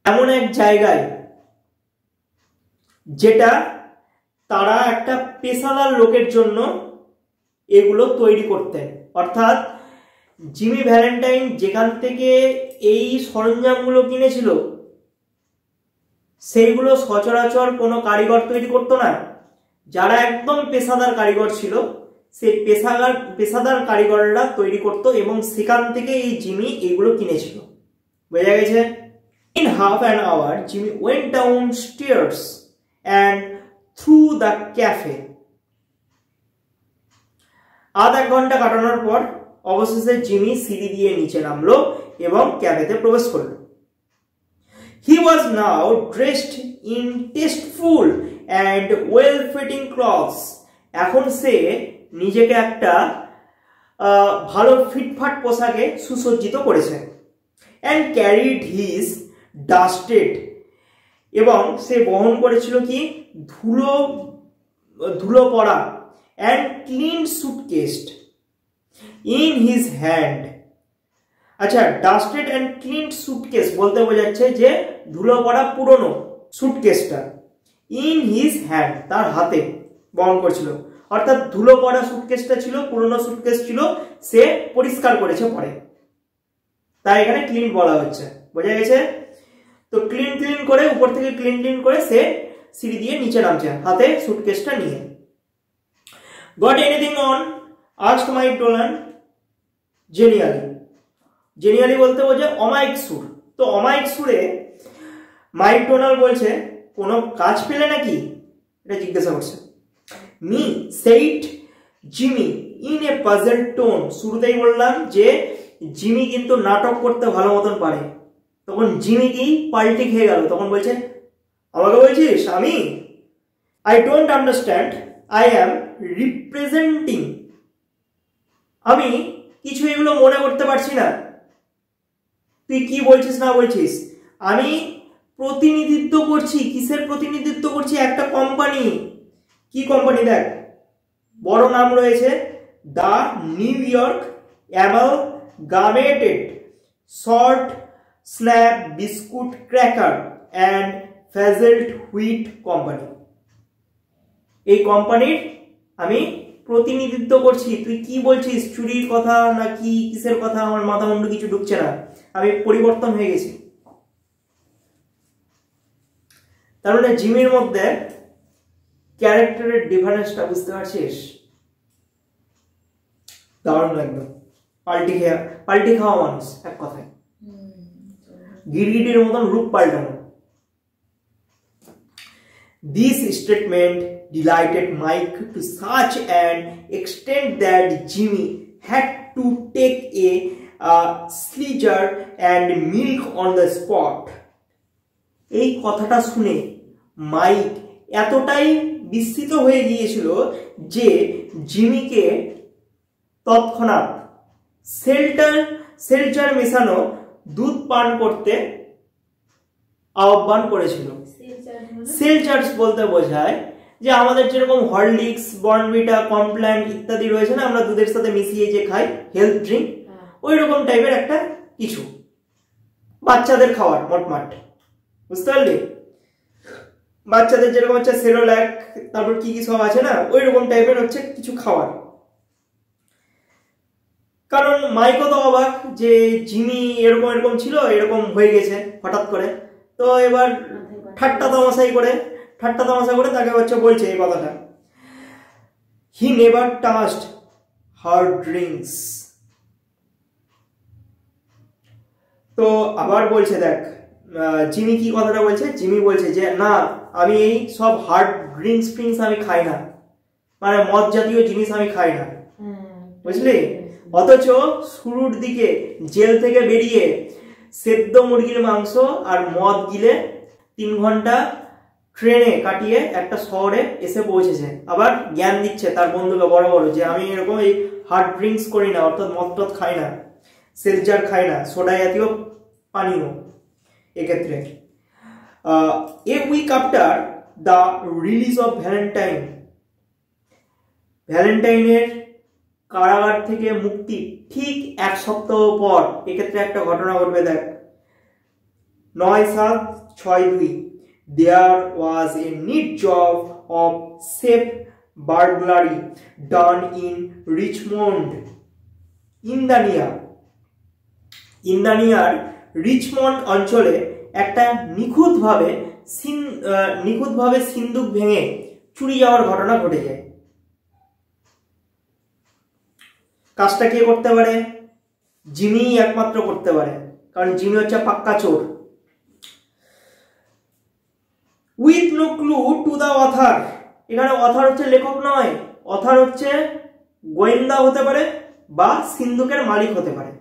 এমন এক জায়গায় যেটা তারা একটা পেশাদার লোকের জন্য এগুলো তৈরি করতেন। অর্থাৎ জিমি ভ্যালেন্টাইন যেখান থেকে এই সরঞ্জামগুলো কিনেছিল সেইগুলো সচরাচর কোনো কারিগর তৈরি করতো না। যারা একদম পেশাদার কারিগর ছিল সেই পেশাদার কারিগররা তৈরি করত, এবং সেখান থেকে এই জিমি এইগুলো কিনেছিল। বোঝা গেছে? In half an hour Jimmy went downstairs and through the cafe, আধ এক ঘন্টা কাটানোর পর অবশেষে জিমি সিঁড়ি দিয়ে নিচে নামলো এবং ক্যাফেতে প্রবেশ করলো। He was now dressed in tasteful and well-fitting clothes. এখন সে নিজেকে একটা ভালো ফিটফাট পোশাকে সুসজ্জিত করেছে। And carried his dusted, এবং সে বহন করেছিল কি? ধুলো পড়া and clean suitcase in his hand. আচ্ছা, ডাস্টেড অ্যান্ড ক্লিন সুটকেস বলতে বোঝাচ্ছে যে ধুলো পড়া পুরনো সুটকেসটা ইন হিজ হ্যান্ড, তার হাতে বহন করছিল। অর্থাৎ ধুলো পড়া সুটকেসটা ছিল, পুরনো সুটকেস ছিল, সে পরিষ্কার করেছে পরে, তাই এখানে ক্লিন বলা হচ্ছে। বোঝা গেছে? তো ক্লিন করে উপর থেকে ক্লিন করে সে সিঁড়ি দিয়ে নিচে নামছে হাতে সুটকেসটা নিয়ে। Got anything on asked Mike Donald genially বলতে বোঝে অমায়িক সুর। তো অমায়িক সুরে মাইক ডোনাল্ড বলছে কোনো কাজ পেলে নাকি, এটা জিজ্ঞাসা করছে। Me said Jimmy in a puzzle tone, শুরুতেই বললাম যে জিমি কিন্তু নাটক করতে ভালো মতন পারে। তখন জিমি কি পাল্টি খেয়ে গেল, তখন বলছে আমাকে বলছিস আমি? I don't understand, I am representing, আমি কিছু এগুলো মনে করতে পারছি না, তুই কি বলছিস না বলছিস। আমি প্রতিনিধিত্ব করছি, কিসের প্রতিনিধিত্ব করছি? একটা কোম্পানি। কি কোম্পানি? দেখ বড় নাম রয়েছে the New York amalgamated short snap biscuit cracker and frazzled wheat company. এই কোম্পানির আমি প্রতিনিধিত্ব করছি। তুই কি বলছিস, চুরির কথা না কি কিসের কথা? আমার মাথা মুন্ডু কিছু ঢুকছে না, আমি পরিবর্তন হয়ে গেছি। তার মানে জিমির মধ্যে ক্যারেক্টারের ডিফারেন্সটা বুঝতে পারছিস? দারুণ একদম, পাল্টি খাওয়া মানুষ এক কথায়, গিরগিটির মতন রূপ পাল্টানো। This statement delighted Mike to such an extent that Jimmy had to take a slither and milk on the spot. এই কথাটা শুনে মাইক এতটাই বিস্মিত হয়ে গিয়েছিল যে জিমিকে তৎক্ষণাৎ সেলচার মেশানো দুধ পান করতে আহ্বান করেছিল। সেলচার্স বলতে বোঝায় যে আমাদের যেরকম হরলিক্স, বর্নভিটা, কমপ্ল্যান ইত্যাদি রয়েছে না, আমরা দুধের সাথে মিশিয়ে যে খাই হেলথ ড্রিঙ্ক, ওই রকম টাইপের একটা কিছু বাচ্চাদের খাওয়ার মোটমাট, বুঝতে পারলি? বাচ্চাদের যেরকম হচ্ছে সেরোল্যাক, তারপর কি কি সব আছে না, ওই রকম টাইপের হচ্ছে কিছু খাওয়ার। কারণ মাইকও তো অবাক যে জিমি এরকম এরকম ছিল, এরকম হয়ে গেছে হঠাৎ করে। তো এবার ঠাট্টা তামাশা করে তাকে হচ্ছে বলছে এই কথাটা, he never touched her drinks. তো আবার বলছে, দেখ জিমি কি কথাটা বলছে, জিমি বলছে যে না, আমি এই সব হার্ড ড্রিঙ্কস আমি খাই না, মানে মদ জাতীয় জিনিস আমি খাই না, বুঝলি? অথচ শুরুর দিকে জেল থেকে বেরিয়ে সেদ্ধ মুরগির মাংস আর মদ গিলে 3 ঘন্টা ট্রেনে কাটিয়ে একটা শহরে এসে পৌঁছেছে। আবার জ্ঞান দিচ্ছে তার বন্ধুকে বড় বড় যে আমি এরকম এই হার্ড ড্রিঙ্কস করি না, অর্থাৎ মদ টদ খাই না, সেলচার খাই না, সোডা জাতীয় পানীয়। এক্ষেত্রে a week after the release of ভ্যালেন্টাইনের কারাগার থেকে মুক্তি ঠিক 1 সপ্তাহ পর এক্ষেত্রে একটা ঘটনা ঘটবে। দেখ 9/7/62 there was a neat job of safe burglary done in Richmond, ইন্দানিয়ার রিচমন্ড অঞ্চলে একটা নিখুঁতভাবে সিন্দুক ভেঙে চুরি যাওয়ার ঘটনা ঘটে যায়। কাজটা কে করতে পারে? জিমি একমাত্র করতে পারে, কারণ জিমি হচ্ছে পাক্কা চোর। With no clue to the author, এখানে অথার হচ্ছে লেখক নয়, অথার হচ্ছে গোয়েন্দা হতে পারে বা সিন্দুকের মালিক হতে পারে।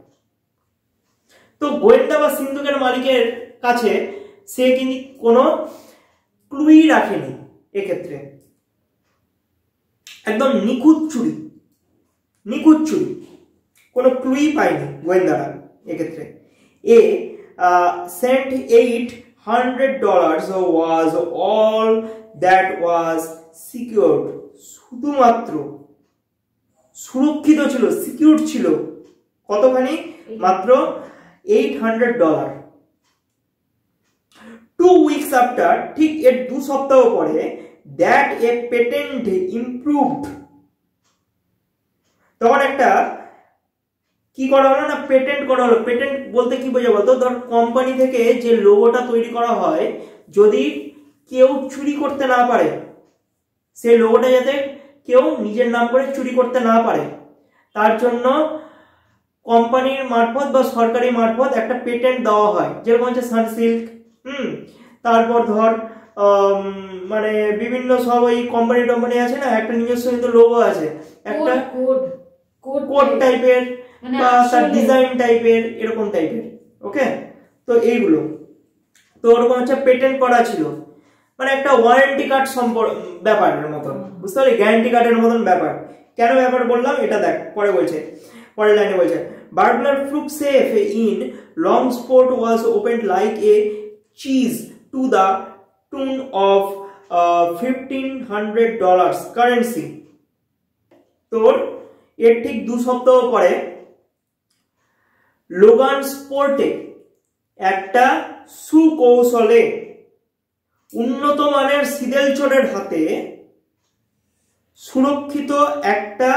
তো গোয়েন্দা বা সিন্দুকের মালিকের কাছে সে কিন্তু কোনো ক্লুই রাখেনি, এক্ষেত্রে একদম নিখুঁত চুরি, কোনো ক্লুই পায়নি গোয়েন্দারা। এক্ষেত্রে এ Saint $800 was all that was secured, শুধুমাত্র সুরক্ষিত ছিল, সিকিউর ছিল কতখানি? মাত্র $800। 2 weeks after, ঠিক এর 2 সপ্তাহ পরে, that a patent improved, তখন একটা কি করা হলো না, পেটেন্ট করা হলো। পেটেন্ট বলতে কি বোঝা বলতো? ধর কোম্পানি থেকে যে লোগোটা তৈরি করা হয়, যদি কেউ চুরি করতে না পারে, সেই লোগোটা যাতে কেউ নিজের নাম করে চুরি করতে না পারে, তার জন্য কোম্পানির মারফত বা সরকারি মারফত একটা পেটেন্ট দেওয়া হয়। যেরকম হচ্ছে সানসিল্ক, তারপর ধর মানে বিভিন্ন সব ওই কোম্পানি আছে না, একটা নিজস্ব কিন্তু লোগো আছে, একটা কোড টাইপের বা তার ডিজাইন টাইপের, এরকম টাইপের। ওকে, তো এইগুলো তো ওরকম হচ্ছে পেটেন্ট করা ছিল, মানে একটা ওয়ারেন্টি কার্ড ব্যাপারের মতন, বুঝতে পারলি? গ্যারান্টি কার্ডের মতন ব্যাপার। কেন ব্যাপার বললাম এটা দেখ, পরে বলছে, পরের লাইনে বলছে, burglar proof safe in Longsport was opened like a cheese to the tune of $1,500 currency. তোর এর ঠিক 2 সপ্তাহ পরে লোগান স্পোর্টে একটা সুকৌশলে উন্নত মানের সিদেল চোরের হাতে সুরক্ষিত একটা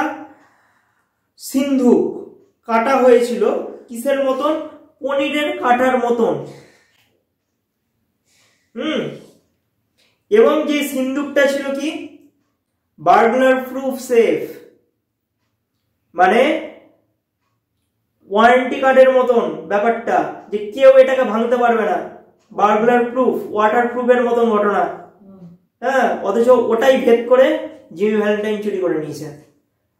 সিন্ধুক কাটা হয়েছিল কিসের মতন, পনিরের কাটার মতন। এবং যে সিন্ধুকটা ছিল কি, বার্গলার প্রুফ সেফ, মানে ওয়ারেন্টি কার্ডের মতন ব্যাপারটা, যে কেউ এটাকে ভাঙতে পারবে না, বার্গলার প্রুফ, ওয়াটার প্রুফের মতন ঘটনা। হ্যাঁ, অথচ ওটাই ভেদ করে জিমি ভ্যালেন্টাইন চুরি করে নিয়েছে।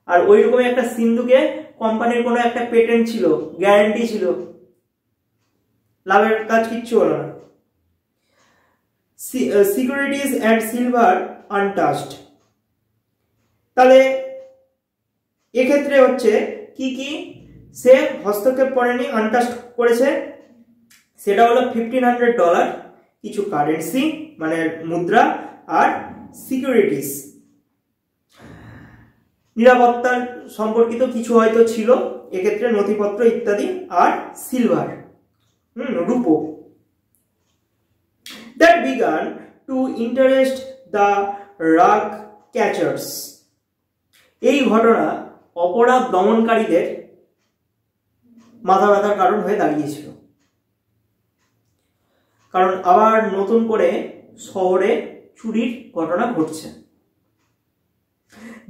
আর ওই রকমই একটা সিন্ধুকে কোম্পানির কোনো একটা পেটেন্ট ছিল, গ্যারান্টি ছিল, লাভের কাজ কিচ্ছু হলো না। Securities and silver untouched. তাহলে এক্ষেত্রে হচ্ছে কি কি সে হস্তক্ষেপ করেনি, আনটাচ করেছে, সেটা হলো $1500, কিছু কারেন্সি মানে মুদ্রা, আর সিকিউরিটিস নিরাপত্তার সম্পর্কিত কিছু হয়তো ছিল এক্ষেত্রে, নথিপত্র ইত্যাদি, আর silver রূপো। That began to interest the rug catchers. এই ঘটনা অপরাধ দমনকারীদের মাথা ব্যথার কারণ হয়ে দাঁড়িয়েছিল, কারণ আবার নতুন করে শহরে চুরির ঘটনা ঘটছে।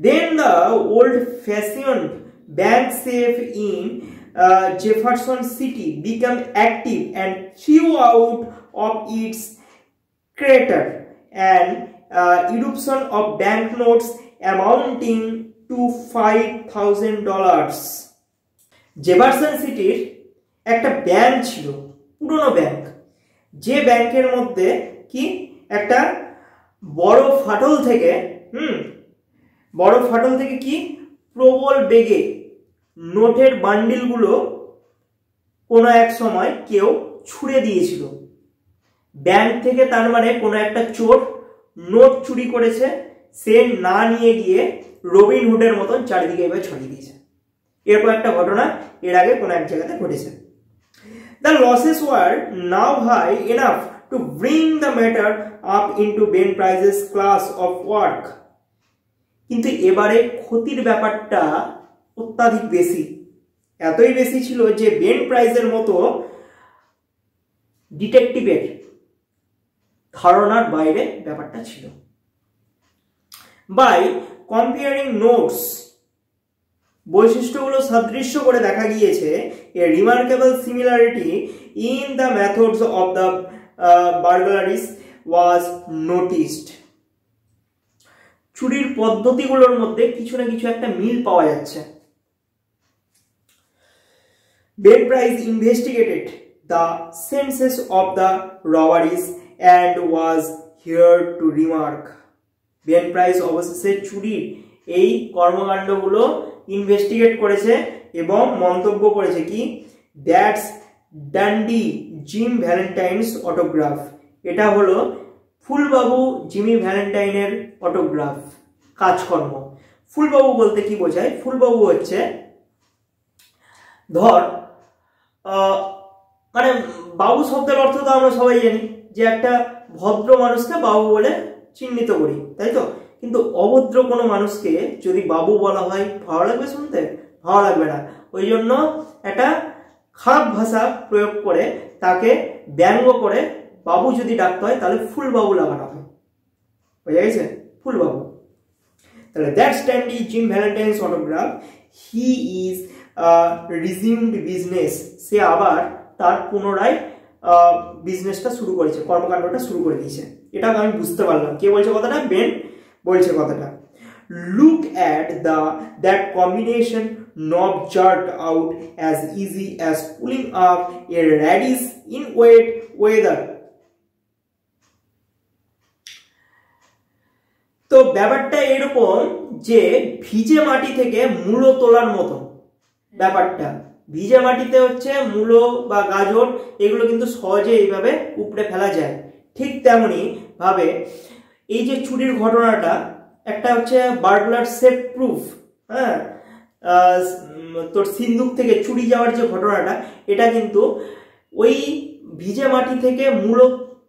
Then the old-fashioned bank safe in Jefferson City became active and threw out of its crater an eruption of banknotes amounting to $5,000. Jefferson সিটির একটা ব্যাংক ছিল, পুরনো ব্যাংক, যে ব্যাংকের মধ্যে কি একটা বড় ফাটল থেকে কি প্রবল বেগে নোটের বান্ডিলগুলো কোনো এক সময় কেউ ছুঁড়ে দিয়েছিল ব্যাংক থেকে। তার মানে কোনো একটা চোর নোট চুরি করেছে, সে না নিয়ে গিয়ে রবিন হুডের মতন চারিদিকে এবার ছড়িয়ে দিয়েছে। এরপর একটা ঘটনা এর আগে কোনো এক জায়গাতে ঘটেছে। The losses were now high enough to bring the matter up into Ben Price's class of work. কিন্তু এবারে ক্ষতির ব্যাপারটা অত্যাধিক বেশি, এতই বেশি ছিল যে বেন প্রাইজের মতো ডিটেকটিভের ধারণার বাইরে ব্যাপারটা ছিল। বাই কম্পেয়ারিং নোটস, বৈশিষ্ট্যগুলো সাদৃশ্য করে দেখা গিয়েছে a remarkable similarity in the methods of the burglaries was noticed. চুরির পদ্ধতিগুলোর মধ্যে কিছু না কিছু একটা মিল পাওয়া যাচ্ছে। Ben Price investigated the senses of the robberies and was here to remark. Ben Price অবশেষে চুরির এই কর্মকাণ্ডগুলো ইনভেস্টিগেট করেছে এবং মন্তব্য করেছে কি, that's Dandi Jim Valentine's autograph. এটা হলো ফুলবাবু জিমি ভ্যালেন্টাইনের অটোগ্রাফ, কাজকর্ম। ফুলবাবু বলতে কি বোঝায়? ফুলবাবু হচ্ছে, ধর মানে বাবু শব্দের অর্থ তো আমরা সবাই জানি যে একটা ভদ্র মানুষকে বাবু বলে চিহ্নিত করি, তাই তো? কিন্তু অভদ্র কোনো মানুষকে যদি বাবু বলা হয় ভালো লাগবে শুনতে? ভালো লাগবে না। ওই জন্য একটা খারাপ ভাষা প্রয়োগ করে তাকে ব্যঙ্গ করে বাবু যদি ডাকতে হয় তাহলে ফুলবাবু লাগানো হয়। বোঝা গেছে? ফুলবাবু। তাহলে that's Dandi Jim Valentine's autograph, he is resumed business. সে আবার তার পুনরায় বিজনেসটা শুরু করেছে, কর্মকাণ্ডটা শুরু করে দিয়েছে। এটা আমি বুঝতে পারলাম। কে বলছে কথাটা? বেন বলছে কথাটা। Look at that combination, knob jerked out as easy as pulling up a radish in wet weather. তো ব্যাপারটা এরকম যে ভিজে মাটি থেকে মূলো তোলার মতো ব্যাপারটা। ভিজে মাটিতে হচ্ছে মূলো বা গাজর, এগুলো কিন্তু সহজে এইভাবে উপড়ে ফেলা যায়। ঠিক তেমনি ভাবে এই যে চুরির ঘটনাটা, একটা হচ্ছে বার্গলার সেফ প্রুফ, হ্যাঁ, তোর সিন্ধুক থেকে চুরি যাওয়ার যে ঘটনাটা, এটা কিন্তু ওই ভিজে মাটি থেকে মূলো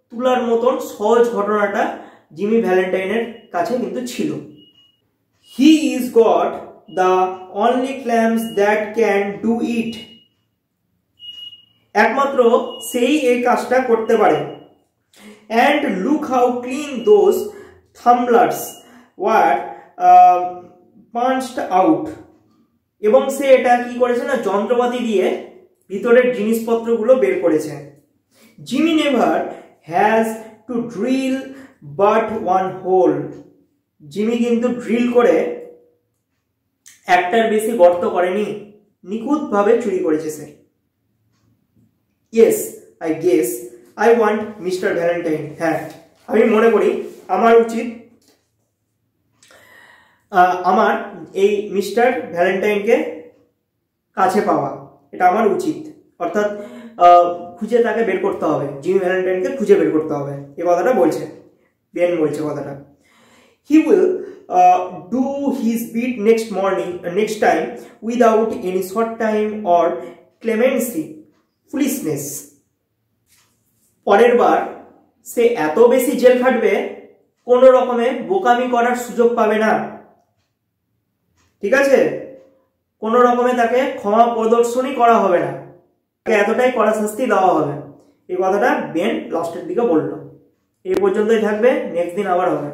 তোলার মতন সহজ ঘটনাটা জিমি ভ্যালেন্টাইনের কাছে কিন্তু ছিল। He is got the only clamps that can do it, একমাত্র সেই এই কাজটা করতে পারে। And look how clean those tumblers were punched out, এবং সে এটা কি করেছে না, যন্ত্রপাতি দিয়ে ভিতরের জিনিসপত্রগুলো বের করেছে। Jimmy never has to drill but one hole, Jimmy কিন্তু ড্রিল করে একটার বেশি গর্ত করেনি, নিখুঁতভাবে চুরি করেছে সে। Yes, I guess I want mister Valentine, হ্যাঁ আমি মনে করি আমার উচিত আমার এই মিস্টার ভ্যালেন্টাইনকে কাছে পাওয়া, এটা আমার উচিত। অর্থাৎ খুঁজে তাকে বের করতে হবে, জিমি ভ্যালেন্টাইনকে খুঁজে বের করতে হবে, এই কথাটা বলছে, বেন বলছে কথাটা। He will do his bit next time without any short time or clemency foolishness, পরের বার সে এত বেশি জেল খাটবে কোনো রকমে বোকামি করার সুযোগ পাবে না, ঠিক আছে? কোনো রকমে তাকে ক্ষমা প্রদর্শনই করা হবে না, তাকে এতটাই কড়া শাস্তি দেওয়া হবে, এই কথাটা বেন লাস্টের দিকে বলল। এই পর্যন্তই থাকবে, নেক্সট দিন আবার হবে।